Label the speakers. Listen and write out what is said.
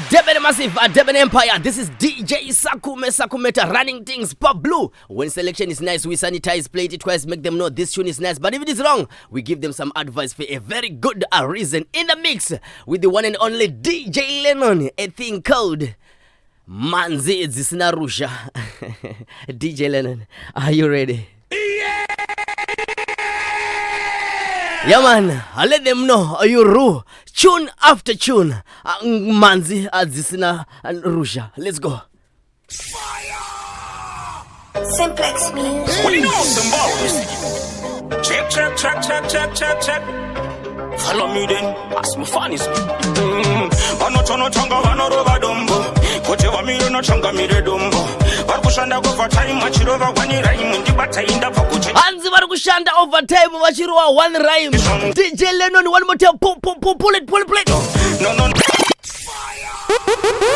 Speaker 1: Deben Massive, Deben Empire. This is DJ Sakumeta running things pop blue. When selection is nice, we sanitize, play it twice, make them know this tune is nice. But if it is wrong, we give them some advice for a very good reason. In the mix with the one and only DJ Lennon, a thing called Manzi Dzisina Ruzha. DJ Lennon, are you ready? Yeah man, I let them know you rule tune after tune. Manzi Dzisina and Ruzha. Let's go.
Speaker 2: Simplex music.
Speaker 3: We know some balls. Check. Follow me then, ask me funnies. Vano chono changa vano roba dombo. Koche wa mire no changa mire dombo. Varukushanda go for time machirova wani rhyme ndi bata inda pakuche.
Speaker 1: Anzi varukushanda over time machirova one rhyme. DJ Lennon one more time, pull it.
Speaker 3: No. Fire!